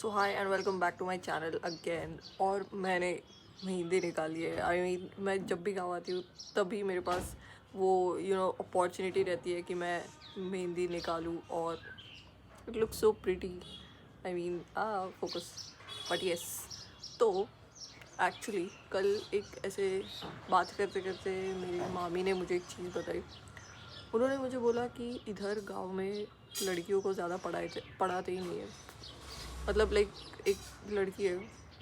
So hi and welcome back to my channel again. और मैंने मेहंदी निकाली है। मैं जब भी गाँव आती हूँ तभी मेरे पास वो अपॉर्चुनिटी रहती है कि मैं मेहंदी निकालूँ और it looks so pretty. Focus but yes. तो एक्चुअली कल एक ऐसे बात करते करते मेरी मामी ने मुझे एक चीज़ बताई। उन्होंने मुझे बोला कि इधर गांव में लड़कियों को ज़्यादा पढ़ाते ही नहीं है। मतलब लाइक एक लड़की है,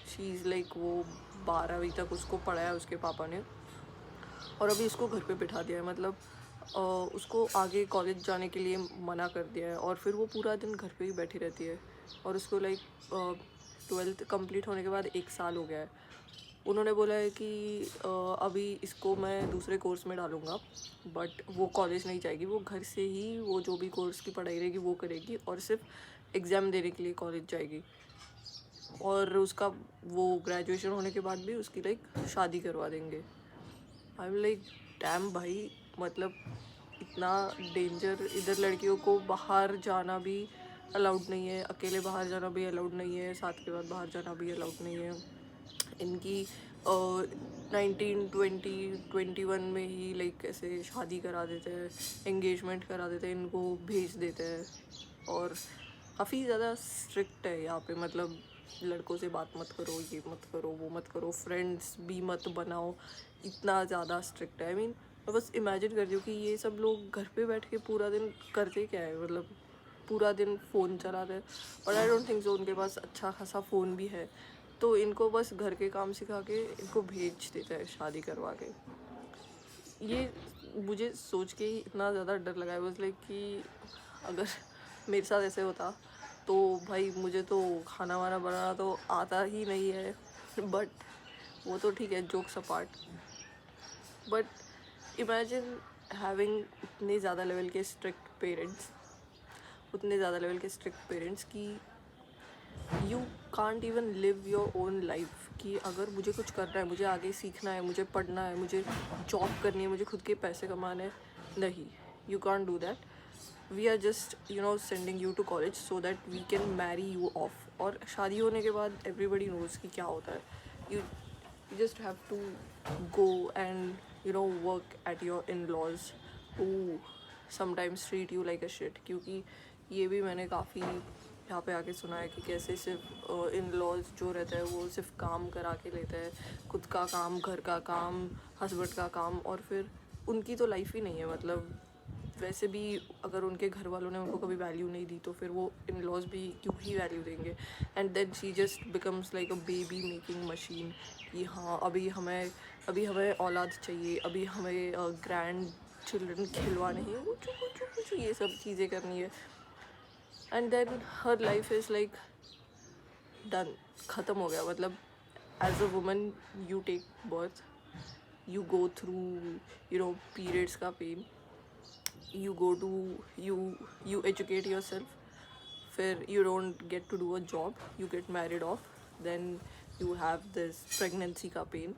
शी इज़ लाइक वो 12वीं तक उसको पढ़ाया उसके पापा ने और अभी उसको घर पे बिठा दिया है। मतलब उसको आगे कॉलेज जाने के लिए मना कर दिया है और फिर वो पूरा दिन घर पे ही बैठी रहती है। और उसको लाइक 12th कंप्लीट होने के बाद 1 साल हो गया है। उन्होंने बोला है कि अभी इसको मैं दूसरे कोर्स में डालूँगा, बट वो कॉलेज नहीं जाएगी, वो घर से ही वो जो भी कोर्स की पढ़ाई रहेगी वो करेगी और सिर्फ एग्ज़ाम देने के लिए कॉलेज जाएगी। और उसका वो ग्रेजुएशन होने के बाद भी उसकी लाइक शादी करवा देंगे। आई एम लाइक डैम भाई, मतलब इतना डेंजर। इधर लड़कियों को बाहर जाना भी अलाउड नहीं है, अकेले बाहर जाना भी अलाउड नहीं है, साथ के बाद बाहर जाना भी अलाउड नहीं है। इनकी 19, 20, 21 में ही लाइक ऐसे शादी करा देते हैं, एंगेजमेंट करा देते हैं, इनको भेज देते हैं। और काफ़ी ज़्यादा स्ट्रिक्ट है यहाँ पे। मतलब लड़कों से बात मत करो, ये मत करो, वो मत करो, फ्रेंड्स भी मत बनाओ, इतना ज़्यादा स्ट्रिक्ट है। मैं बस इमेजिन करती हूँ कि ये सब लोग घर पे बैठ के पूरा दिन करते क्या है। मतलब पूरा दिन फ़ोन चलाते हैं और आई डोंट थिंक सो उनके पास अच्छा खासा फ़ोन भी है। तो इनको बस घर के काम सिखा के इनको भेज देता है शादी करवा के। ये मुझे सोच के ही इतना ज़्यादा डर लगा है बस लाइक कि अगर मेरे साथ ऐसे होता तो भाई मुझे तो खाना वाना बनाना तो आता ही नहीं है। बट वो तो ठीक है, jokes apart. But imagine having उतने ज़्यादा लेवल के स्ट्रिक्ट पेरेंट्स कि you can't even live your own life. कि अगर मुझे कुछ करना है, मुझे आगे सीखना है, मुझे पढ़ना है, मुझे जॉब करनी है, मुझे खुद के पैसे कमाने हैं, नहीं, you can't do that. We are just sending you to college so that we can marry you off. और शादी होने के बाद एवरीबडी नोज कि क्या होता है। You just have to go and work at your in laws who sometimes treat you like a shit. क्योंकि ये भी मैंने काफ़ी यहाँ पे आके सुना है कि कैसे सिर्फ इन लॉज जो रहता है वो सिर्फ काम करा के लेता है, खुद का काम, घर का काम, हस्बैंड का काम, और फिर उनकी तो लाइफ ही नहीं है। मतलब वैसे भी अगर उनके घर वालों ने उनको कभी वैल्यू नहीं दी तो फिर वो इन लॉज भी क्यों ही वैल्यू देंगे। And then she just becomes like a baby making machine कि हाँ अभी हमें औलाद चाहिए, अभी हमें ग्रैंड चिल्ड्रन खिलवाने हैं, कुछ कुछ कुछ ये सब चीज़ें करनी है। And then her life is like done, ख़त्म हो गया। मतलब as a woman you take birth, you go through periods का पेन, you go to you educate yourself, फिर you don't get to do a job, you get married off, then you have this pregnancy का pain,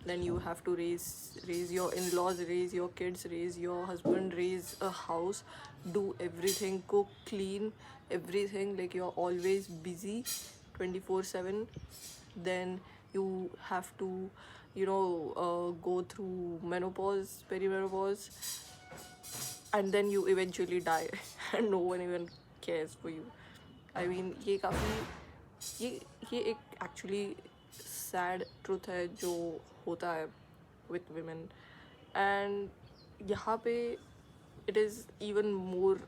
then you have to raise your in-laws, raise your kids, raise your husband, raise a house, do everything, cook, clean, everything, like you're always busy 24/7. Then you have to go through menopause, perimenopause, and then you eventually die and no one even cares for you. ये काफ़ी ये एक actually sad truth है जो होता है with women। And यहाँ पे it is even more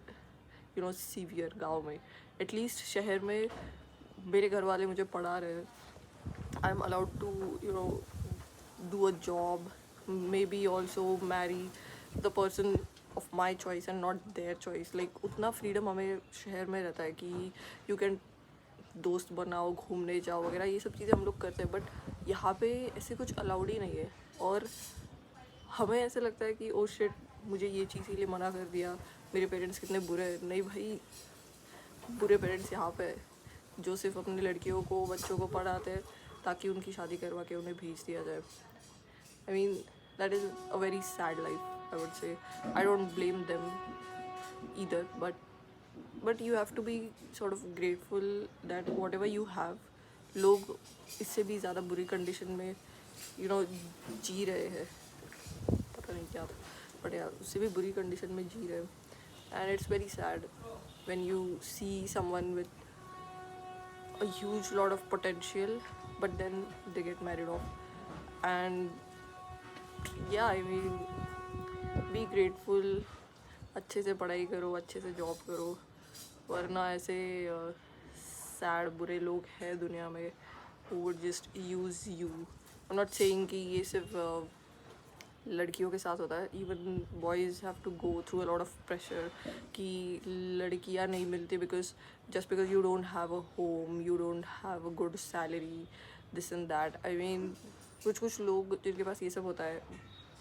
severe गाँव में। एटलीस्ट शहर में मेरे घर वाले मुझे पढ़ा रहे हैं, I am allowed to do a job, maybe also marry the person of my choice and not their choice। like उतना फ्रीडम हमें शहर में रहता है कि यू कैन दोस्त बनाओ, घूमने जाओ वगैरह, ये सब चीज़ें हम लोग करते हैं। बट यहाँ पे ऐसे कुछ अलाउड ही नहीं है। और हमें ऐसे लगता है कि ओ शिट, मुझे ये चीज़ के लिए मना कर दिया, मेरे पेरेंट्स कितने बुरे हैं। नहीं भाई, बुरे पेरेंट्स यहाँ पे है जो सिर्फ अपनी लड़कियों को, बच्चों को पढ़ाते हैं ताकि उनकी शादी करवा के उन्हें भेज दिया जाए। that is a very sad life, I would say. I don't blame them either, but but you have to be sort of grateful that whatever you have. लोग इससे भी ज़्यादा बुरी कंडीशन में जी रहे हैं, पता नहीं क्या था, बट यार उससे भी बुरी कंडीशन में जी रहे हैं. And it's very sad when you see someone with a huge lot of potential, but then they get married off. And yeah, I mean, be grateful. अच्छे से पढ़ाई करो, अच्छे से जॉब करो, वरना ऐसे सैड बुरे लोग हैं दुनिया में who would just use you. I'm not saying कि ये सिर्फ लड़कियों के साथ होता है. Even boys have to go through a lot of pressure कि लड़कियां नहीं मिलती because just because you don't have a home, you don't have a good salary, this and that. I mean कुछ लोग जिनके पास ये सब होता है,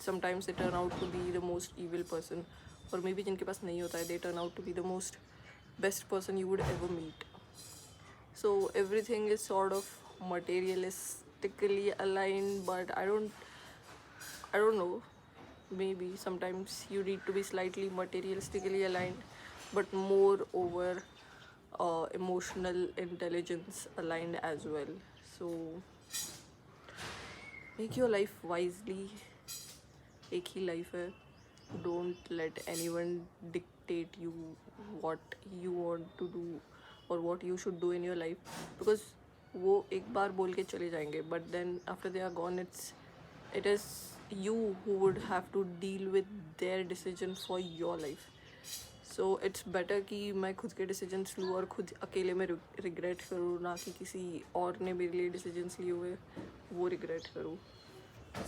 sometimes they turn out to be the most evil person, और मे बी जिनके पास नहीं होता है they turn out to be the most best person you would ever meet. So everything is sort of materialistically aligned, but I don't know. Maybe sometimes you need to be slightly materialistically aligned, but more over emotional intelligence aligned as well. So make your life wisely. एक ही life है. Don't let anyone dictate you what you want to do or what you should do in your life, because वो एक बार बोल के चले जाएंगे, but then after they are gone, it is you who would have to deal with their decision for your life. So it's better कि मैं खुद के decisions लूँ और खुद अकेले में regret करूँ, ना कि किसी और ने मेरे लिए decisions लिए हुए वो regret करूँ.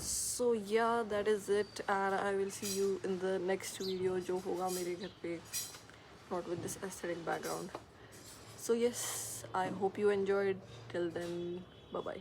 So yeah, that is it, and I will see you in the next video जो होगा मेरे घर पे, not with this aesthetic background. So yes, I hope you enjoyed. Till then, bye bye.